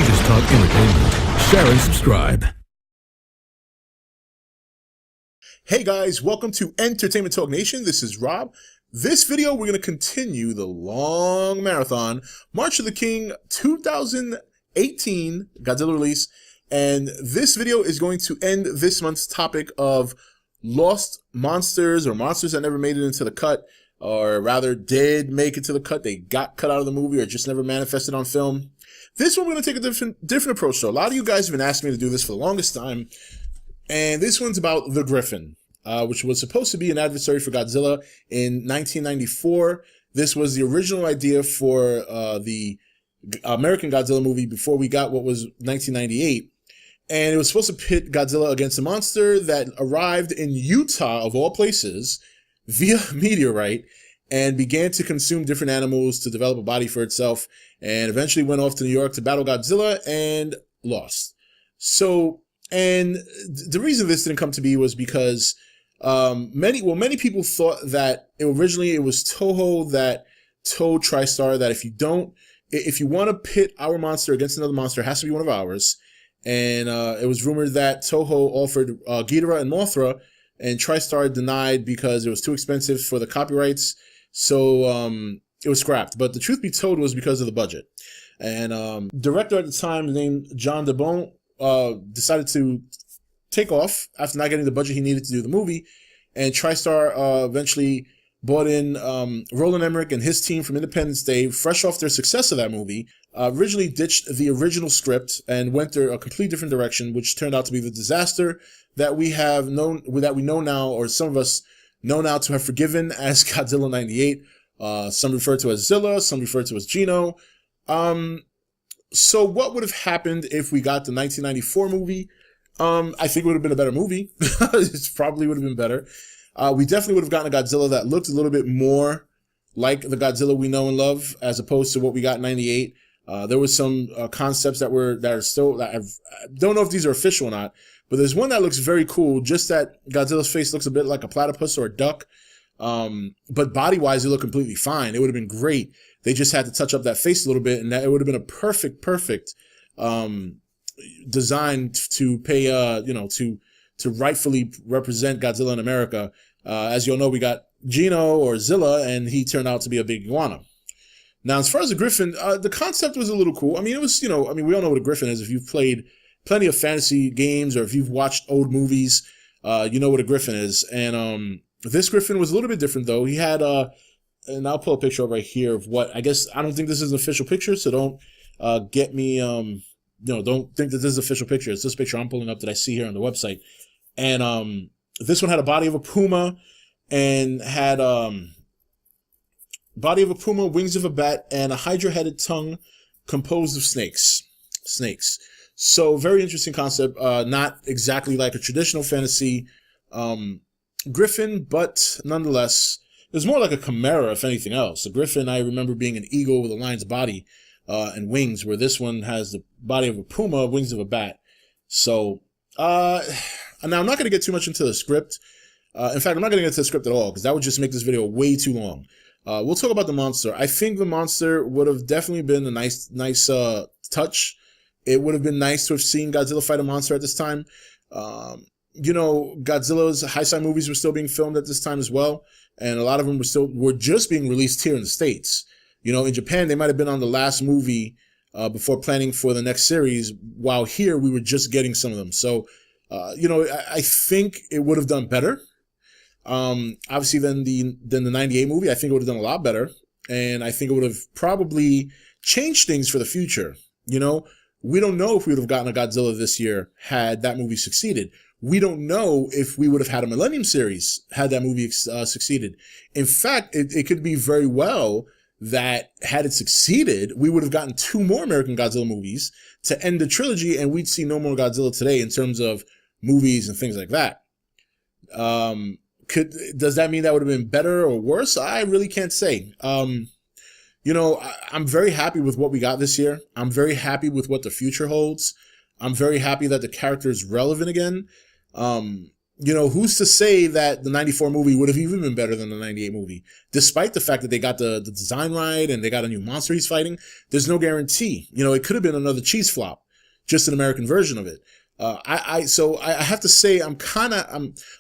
Just Talk Entertainment. Share and subscribe. Hey guys, welcome to Entertainment Talk Nation. This is Rob. This video, we're going to continue the long marathon, March of the King 2018 Godzilla release. And this video is going to end this month's topic of lost monsters or monsters that never made it into the cut, or rather did make it to the cut. They got cut out of the movie or just never manifested on film. This one, we're going to take a different approach. So a lot of you guys have been asking me to do this for the longest time. And this one's about the Gryphon, which was supposed to be an adversary for Godzilla in 1994. This was the original idea for the American Godzilla movie before we got what was 1998. And it was supposed to pit Godzilla against a monster that arrived in Utah, of all places, via meteorite, and began to consume different animals to develop a body for itself, and eventually went off to New York to battle Godzilla and lost. So, and the reason this didn't come to be was because many people thought that originally it was Toho that told TriStar that if you want to pit our monster against another monster, it has to be one of ours. And it was rumored that Toho offered Ghidorah and Mothra, and TriStar denied because it was too expensive for the copyrights. So it was scrapped. But the truth be told was because of the budget. And director at the time named John DeBon decided to take off after not getting the budget he needed to do the movie. And TriStar eventually brought in Roland Emmerich and his team from Independence Day, fresh off their success of that movie. Originally ditched the original script and went through a completely different direction, which turned out to be the disaster that we know now, or some of us know now to have forgiven as Godzilla 98. Some refer to as Zilla, some refer to as Gino. So what would have happened if we got the 1994 movie? I think it would have been a better movie. It probably would have been better. We definitely would have gotten a Godzilla that looked a little bit more like the Godzilla we know and love, as opposed to what we got in 98. There was some concepts that are still, I don't know if these are official or not, but there's one that looks very cool. Just that Godzilla's face looks a bit like a platypus or a duck. But body-wise, it looked completely fine. It would have been great. They just had to touch up that face a little bit, and that it would have been a perfect design to pay, to rightfully represent Godzilla in America. As you'll know, we got Gino or Zilla, and he turned out to be a big iguana. Now, as far as the Gryphon, the concept was a little cool. I mean, it was, we all know what a Gryphon is. If you've played plenty of fantasy games or if you've watched old movies, you know what a Gryphon is. And this Gryphon was a little bit different, though. He had, and I'll pull a picture up right here of what, I don't think this is an official picture, so don't get me, don't think that this is an official picture. It's this picture I'm pulling up that I see here on the website. And this one had a body of a puma and had body of a puma, wings of a bat, and a hydra-headed tongue composed of snakes. So very interesting concept. Not exactly like a traditional fantasy Gryphon, but nonetheless, it was more like a chimera, if anything else. A Gryphon, I remember being an eagle with a lion's body and wings, where this one has the body of a puma, wings of a bat. So, now I'm not going to get too much into the script. In fact, I'm not going to get into the script at all, because that would just make this video way too long. We'll talk about the monster. I think the monster would have definitely been a nice touch. It would have been nice to have seen Godzilla fight a monster at this time. Godzilla's high-sci movies were still being filmed at this time as well, and a lot of them were just being released here in the States. In Japan, they might have been on the last movie before planning for the next series, while here we were just getting some of them. So, I think it would have done better. Obviously than the 98 movie. I think it would have done a lot better. And I think it would have probably changed things for the future. We don't know if we would have gotten a Godzilla this year had that movie succeeded. We don't know if we would have had a Millennium series had that movie succeeded. In fact, it could be very well that had it succeeded, we would have gotten 2 more American Godzilla movies to end the trilogy, and we'd see no more Godzilla today in terms of movies and things like that. Does that mean that would have been better or worse? I really can't say. I'm very happy with what we got this year. I'm very happy with what the future holds. I'm very happy that the character is relevant again. who's to say that the 94 movie would have even been better than the 98 movie? Despite the fact that they got the design right and they got a new monster he's fighting, there's no guarantee. It could have been another cheese flop, just an American version of it. So I have to say, I'm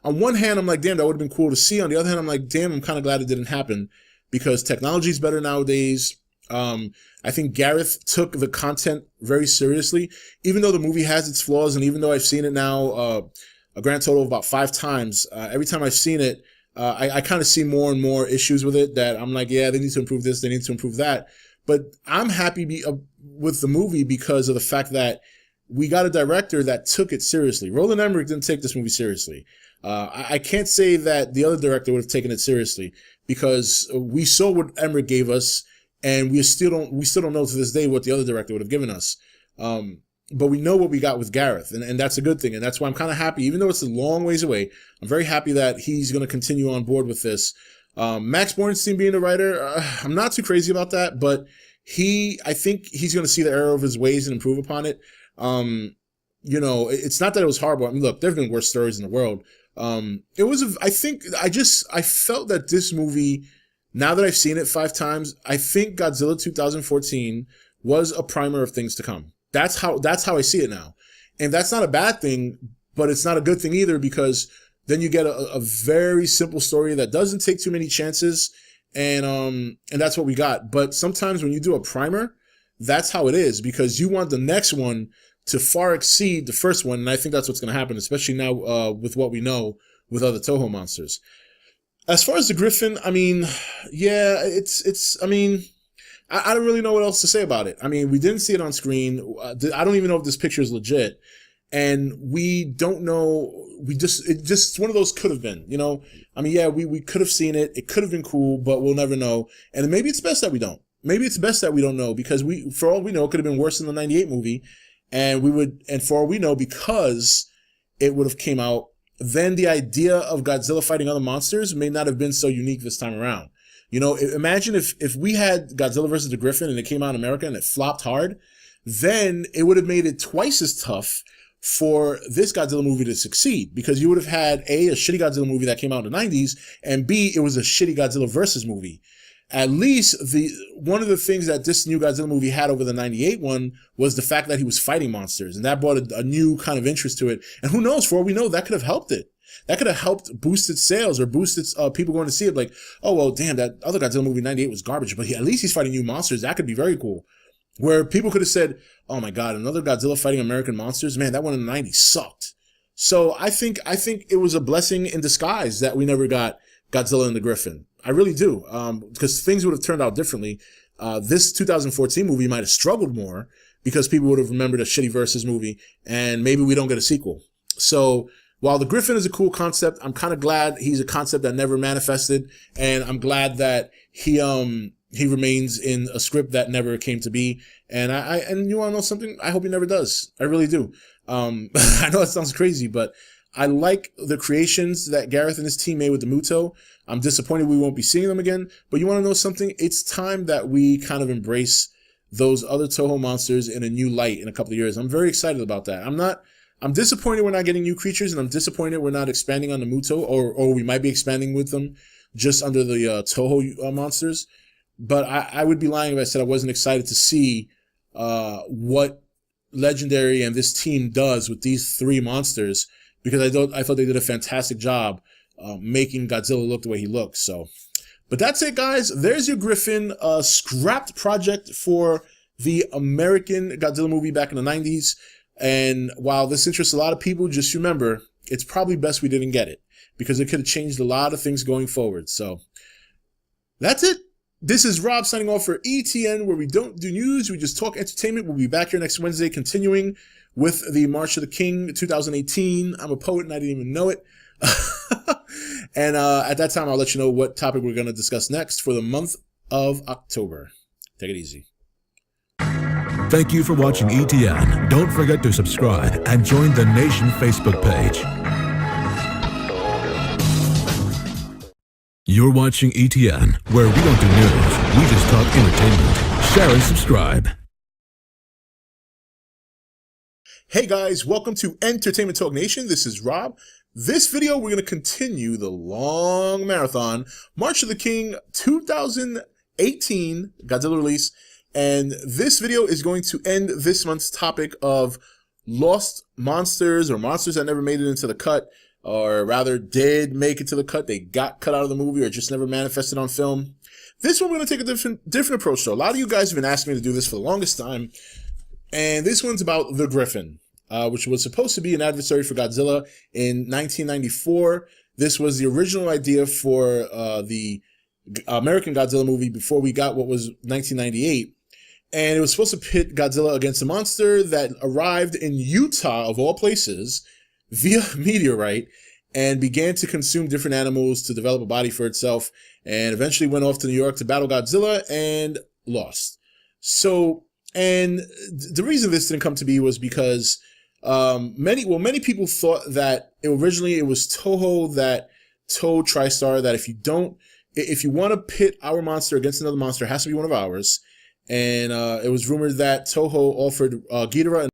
on one hand, I'm like, damn, that would have been cool to see. On the other hand, I'm like, damn, I'm kind of glad it didn't happen because technology's better nowadays. I think Gareth took the content very seriously, even though the movie has its flaws. And even though I've seen it now, a grand total of about 5 times, every time I've seen it, I kind of see more and more issues with it that I'm like, yeah, they need to improve this. They need to improve that. But I'm happy with the movie because of the fact that we got a director that took it seriously. Roland Emmerich didn't take this movie seriously. I can't say that the other director would have taken it seriously because we saw what Emmerich gave us, and we still don't know to this day what the other director would have given us. But we know what we got with Gareth, and that's a good thing. And that's why I'm kind of happy, even though it's a long ways away. I'm very happy that he's going to continue on board with this. Max Bornstein being the writer, I'm not too crazy about that, but I think he's going to see the error of his ways and improve upon it. It's not that it was horrible. I mean, look, there have been worse stories in the world. I felt that this movie, now that I've seen it 5 times, I think Godzilla 2014 was a primer of things to come. That's how I see it now. And that's not a bad thing, but it's not a good thing either, because then you get a very simple story that doesn't take too many chances. And that's what we got. But sometimes when you do a primer, that's how it is, because you want the next one to far exceed the first one. And I think that's what's going to happen, especially now with what we know with other Toho monsters. As far as the Gryphon, I mean, yeah, I don't really know what else to say about it. I mean, we didn't see it on screen. I don't even know if this picture is legit. And we don't know. It's one of those could have been, I mean, yeah, we could have seen it. It could have been cool, but we'll never know. And maybe it's best that we don't. Maybe it's best that we don't know, because for all we know, it could have been worse than the 98 movie. And for all we know, because it would have came out, then the idea of Godzilla fighting other monsters may not have been so unique this time around. Imagine if we had Godzilla versus the Gryphon and it came out in America and it flopped hard, then it would have made it twice as tough for this Godzilla movie to succeed, because you would have had a shitty Godzilla movie that came out in the 90s, and B, it was a shitty Godzilla versus movie. At least one of the things that this new Godzilla movie had over the 98 one was the fact that he was fighting monsters, and that brought a new kind of interest to it. And who knows, for all we know, that could have helped it. That could have helped boost its sales or boost its people going to see it. Like, oh, well, damn, that other Godzilla movie 98 was garbage, but at least he's fighting new monsters. That could be very cool. Where people could have said, oh my God, another Godzilla fighting American monsters? Man, that one in the 90s sucked. So I think it was a blessing in disguise that we never got Godzilla and the Gryphon. I really do. Because things would have turned out differently. This 2014 movie might have struggled more because people would have remembered a shitty Versus movie, and maybe we don't get a sequel. So while the Gryphon is a cool concept, I'm kind of glad he's a concept that never manifested, and I'm glad that he remains in a script that never came to be. And and you want to know something? I hope he never does. I really do. I know that sounds crazy, but I like the creations that Gareth and his team made with the Muto. I'm disappointed we won't be seeing them again, but you want to know something? It's time that we kind of embrace those other Toho monsters in a new light in a couple of years. I'm very excited about that. I'm disappointed we're not getting new creatures, and I'm disappointed we're not expanding on the Muto, or we might be expanding with them just under the Toho monsters. But I would be lying if I said I wasn't excited to see what Legendary and this team does with these 3 monsters, because I thought they did a fantastic job making Godzilla look the way he looks. So, but that's it, guys. There's your Gryphon, scrapped project for the American Godzilla movie back in the 90s. And while this interests a lot of people, just remember, it's probably best we didn't get it, because it could have changed a lot of things going forward. So that's it. This is Rob signing off for ETN, where we don't do news, we just talk entertainment. We'll be back here next Wednesday, continuing with the March of the King 2018. I'm a poet and I didn't even know it. And at that time, I'll let you know what topic we're going to discuss next for the month of October. Take it easy. Thank you for watching ETN. Don't forget to subscribe and join the Nation Facebook page. You're watching ETN, where we don't do news, we just talk entertainment. Share and subscribe. Hey guys, welcome to Entertainment Talk Nation. This is Rob. This video, we're going to continue the long marathon, March of the King 2018 Godzilla release. And this video is going to end this month's topic of lost monsters or monsters that never made it into the cut, or rather did make it to the cut. They got cut out of the movie or just never manifested on film. This one, we're going to take a different approach. So a lot of you guys have been asking me to do this for the longest time. And this one's about the Gryphon, which was supposed to be an adversary for Godzilla in 1994. This was the original idea for the American Godzilla movie before we got what was 1998. And it was supposed to pit Godzilla against a monster that arrived in Utah, of all places, via meteorite, and began to consume different animals to develop a body for itself, and eventually went off to New York to battle Godzilla and lost. So, and the reason this didn't come to be was because many people thought that originally it was Toho that told TriStar that if you want to pit our monster against another monster, it has to be one of ours. And it was rumored that Toho offered Ghidorah